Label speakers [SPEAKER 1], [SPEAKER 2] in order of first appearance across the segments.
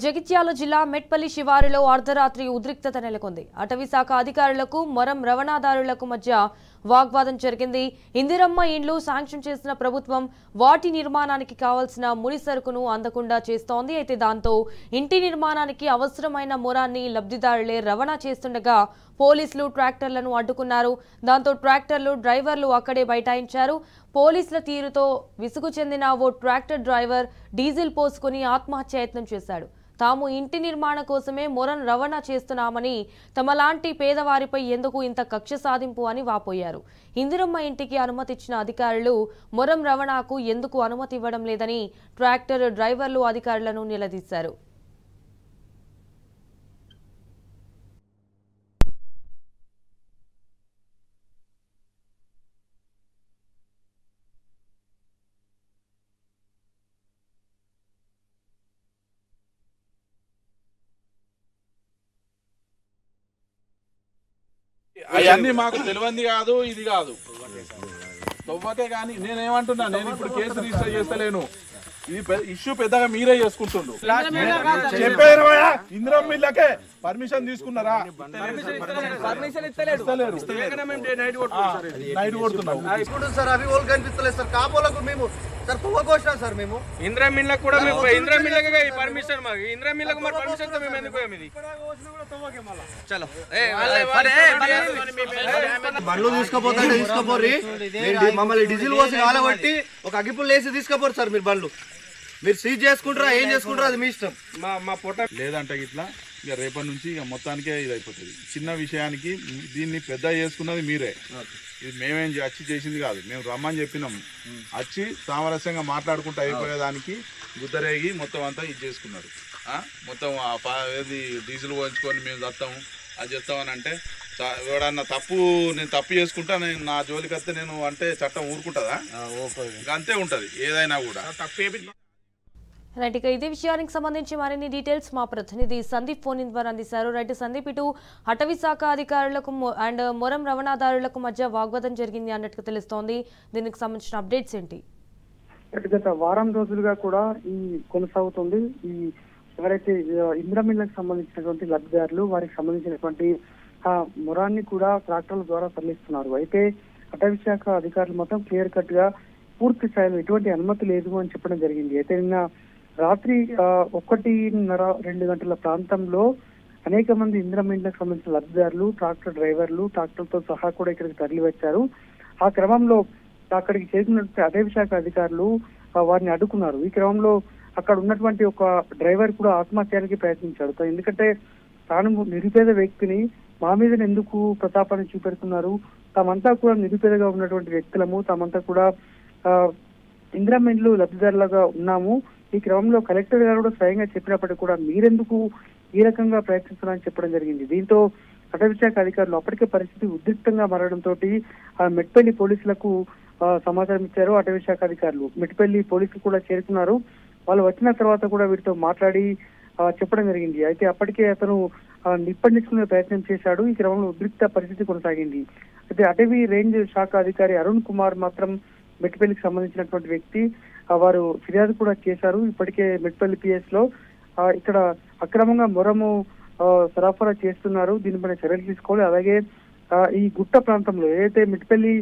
[SPEAKER 1] జగిత్యాల జిల్లా మెట్పల్లి శివారులో అర్ధరాత్రి ఉద్రిక్తత నెలకొంది. అటవీ శాఖ అధికారులకు మొరం రవాణాదారులకు మధ్య వాగ్వాదం జరిగింది. ఇందిరమ్మ ఇండ్లు శాంక్షన్ చేసిన ప్రభుత్వం వాటి నిర్మాణానికి కావాల్సిన ముడి సరుకును అందకుండా చేస్తోంది. అయితే దాంతో ఇంటి నిర్మాణానికి అవసరమైన మొరాన్ని లబ్ధిదారులే రవాణా చేస్తుండగా పోలీసులు ట్రాక్టర్లను అడ్డుకున్నారు. దాంతో ట్రాక్టర్లు డ్రైవర్లు అక్కడే బైఠాయించారు. పోలీసుల తీరుతో విసుగు చెందిన ఓ ట్రాక్టర్ డ్రైవర్ డీజిల్ పోసుకుని ఆత్మహత్యాయత్నం చేశాడు. తాము ఇంటి నిర్మాణ కోసమే మొరం రవాణా చేస్తున్నామని, తమలాంటి పేదవారిపై ఎందుకు ఇంత కక్ష సాధింపు అని వాపోయారు. ఇందిరమ్మ ఇంటికి అనుమతి ఇచ్చిన అధికారులు మొరం రవాణాకు ఎందుకు అనుమతి ఇవ్వడం లేదని ట్రాక్టర్ డ్రైవర్లు అధికారులను నిలదీశారు.
[SPEAKER 2] అవన్నీ మాకు తెలియంది కాదు, ఇది కాదు తవ్వకే. కానీ నేనేమంటున్నా, నేను ఇప్పుడు కేసు రిజిస్టర్ చేస్తలేను. ఇది ఇష్యూ పెద్దగా మీరే చేసుకుంటుండ్రు. చెప్పారు ఇందిరమ్మ ఇళ్ళకే పర్మిషన్ తీసుకున్నారా? నైట్ కొడుతున్నాం
[SPEAKER 3] సార్. అవి వాళ్ళు కనిపిస్తలేదు సార్. కాపోలకు మేము సార్ పువ్వకోసినా సార్. మేము
[SPEAKER 4] ఇందిరమ్మ ఇళ్ళకు కూడా ఇందిరమ్మ ఇళ్ళకే పర్మిషన్. మాకు ఇందిరమ్మ ఇళ్ళకు మరి పర్మిషన్ తో మేము ఎందుకు పోయాం? ఇది
[SPEAKER 3] బండ్లు తీసుకుపోతా తీసుకుపోరి. మమ్మల్ని డీజిల్ పోసి కాలబట్టి ఒక అగ్గిపుల్లు వేసి తీసుకుపోరు సార్. మీరు బండ్లు మీరు సీజ్ చేసుకుంటారా, ఏం చేసుకుంటారా అది మీ ఇష్టం.
[SPEAKER 4] మా పొట్ట
[SPEAKER 2] లేదంటే ఇట్లా ఇక రేపటి నుంచి ఇక మొత్తానికే ఇది అయిపోతుంది. చిన్న విషయానికి దీన్ని పెద్ద చేసుకున్నది మీరే. ఇది మేమేం వచ్చి చేసింది కాదు. మేము రమ్మని చెప్పినాం. వచ్చి సామరస్యంగా మాట్లాడుకుంటూ అయిపోయేదానికి గుద్దరేగి మొత్తం అంతా ఇది చేసుకున్నారు. మొత్తం ఏది డీజిల్ పోయించుకొని మేము చేస్తాము అది చేస్తామని అంటే, ఎవడన్నా నేను తప్పు చేసుకుంటా, నేను నా జోలికి వస్తే నేను అంటే చట్టం ఊరుకుంటుందా? అంతే ఉంటుంది ఏదైనా కూడా.
[SPEAKER 1] రైట్, ఇక ఇదే విషయానికి సంబంధించి మరిన్ని డీటెయిల్స్ మా ప్రతినిధి సందీప్ ఫోన్ ఇన్ ద్వారా అందిస్తారు. రైట్ సందీప్, ఇటు అటవీ శాఖ అధికారులకు అండ్ మొరం రవాణాదారులకు మధ్య వాగ్వాదం జరిగింది అన్నట్టుగా తెలుస్తోంది. దీనికి సంబంధించిన అప్డేట్స్ ఏంటి?
[SPEAKER 5] గత వారం రోజులుగా కూడా ఈ కొనసాగుతుంది. ఈ ఎవరైతే ఇందిరమ్మ సంబంధించినటువంటి లబ్ధిదారులు, వారికి సంబంధించినటువంటి ఆ మొరాన్ని కూడా ట్రాక్టర్ల ద్వారా తరలిస్తున్నారు. అయితే అటవీ శాఖ అధికారులు మొత్తం క్లియర్ కట్ గా పూర్తి స్థాయిలో ఎటువంటి అనుమతి లేదు అని చెప్పడం జరిగింది. అయితే నిన్న రాత్రి 1:30-2 గంటల ప్రాంతంలో అనేక మంది ఇందిరమ్మ ఇండ్లకు సంబంధించిన లబ్ధిదారులు, ట్రాక్టర్ డ్రైవర్లు ట్రాక్టర్తో సహా కూడా ఇక్కడికి తరలి వచ్చారు. ఆ క్రమంలో అక్కడికి చేరినటువంటి అటవీ శాఖ అధికారులు వారిని అడ్డుకున్నారు. ఈ క్రమంలో అక్కడ ఉన్నటువంటి ఒక డ్రైవర్ కూడా ఆత్మహత్యానికి ప్రయత్నించాడు. ఎందుకంటే తాను నిరుపేద వ్యక్తిని, మా మీద ఎందుకు ప్రతాపాన్ని చూపెడుతున్నారు, తామంతా కూడా నిరుపేదగా ఉన్నటువంటి వ్యక్తులము, తామంతా కూడా ఇందిరమ్మ ఇండ్లు లబ్ధిదారులుగా ఉన్నాము. ఈ క్రమంలో కలెక్టర్ గారు కూడా స్వయంగా చెప్పినప్పటికీ కూడా మీరెందుకు ఈ రకంగా ప్రయత్నిస్తున్నారని చెప్పడం జరిగింది. దీంతో అటవీ శాఖ అధికారులు అప్పటికే పరిస్థితి ఉద్రిక్తంగా మారడంతో మెట్పల్లి పోలీసులకు సమాచారం ఇచ్చారు. అటవీ శాఖ అధికారులు మెట్పల్లి పోలీసులు కూడా చేరుకున్నారు. వాళ్ళు వచ్చిన తర్వాత కూడా వీరితో మాట్లాడి చెప్పడం జరిగింది. అయితే అప్పటికే అతను నిప్పండించుకునే ప్రయత్నం చేశాడు. ఈ క్రమంలో ఉద్రిక్త పరిస్థితి కొనసాగింది. అయితే అటవీ రేంజ్ శాఖ అధికారి అరుణ్ కుమార్ మాత్రం మెట్పల్లికి సంబంధించినటువంటి వ్యక్తి, వారు ఫిర్యాదు కూడా చేశారు. ఇప్పటికే మెట్పల్లి పిఎస్ లో ఇక్కడ అక్రమంగా మొరము సరఫరా చేస్తున్నారు, దీనిపైన చర్యలు తీసుకోవాలి. అలాగే ఈ గుట్ట ప్రాంతంలో ఏదైతే మెట్పల్లి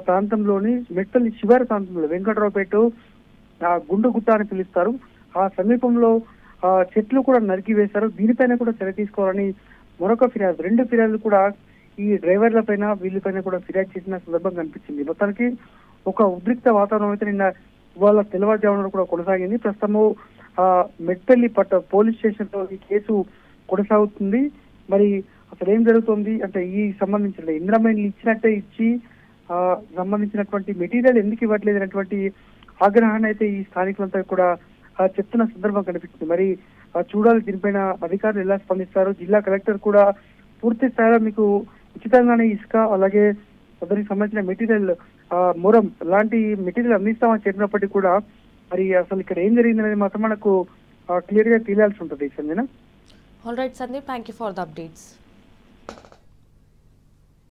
[SPEAKER 5] ప్రాంతంలోని మెట్పల్లి శివారు ప్రాంతంలో వెంకటరావుపేట గుండు గుట్ట అని పిలుస్తారు, ఆ సమీపంలో చెట్లు కూడా నరికి వేశారు. దీనిపైన కూడా చర్య తీసుకోవాలని మరొక ఫిర్యాదు, 2 ఫిర్యాదులు కూడా ఈ డ్రైవర్ల పైన వీళ్ళపైన కూడా ఫిర్యాదు చేసిన సందర్భం కనిపించింది. మొత్తానికి ఒక ఉద్రిక్త వాతావరణం అయితే నిన్న ఇవాళ తెల్లవారుజామున కూడా కొనసాగింది. ప్రస్తుతము మెట్పల్లి పోలీస్ స్టేషన్ లో ఈ కేసు కొనసాగుతుంది. మరి అసలు ఏం జరుగుతుంది అంటే, ఈ సంబంధించిన ఇందిరమ్మ ఇండ్లు ఇచ్చినట్టే ఇచ్చి సంబంధించినటువంటి మెటీరియల్ ఎందుకు ఇవ్వట్లేదు అనేటువంటి ఆగ్రహాన్ని అయితే ఈ స్థానికులంతా కూడా చెప్తున్న సందర్భం కనిపిస్తుంది. మరి చూడాలి దీనిపైన అధికారులు ఎలా స్పందిస్తారు. జిల్లా కలెక్టర్ కూడా పూర్తి స్థాయిలో మీకు ఉచితంగానే ఇసుక, అలాగే దానికి సంబంధించిన మెటీరియల్ మొరం లాంటి మెటీరియల్ అందిస్తామని చెప్పినప్పటికీ కూడా మరి అసలు ఇక్కడ ఏం జరిగింది అనేది మాత్రం మనకు క్లియర్ గా తెలియాల్సి ఉంటుంది. Sanjana.
[SPEAKER 1] All right Sandeep, thank you for the updates.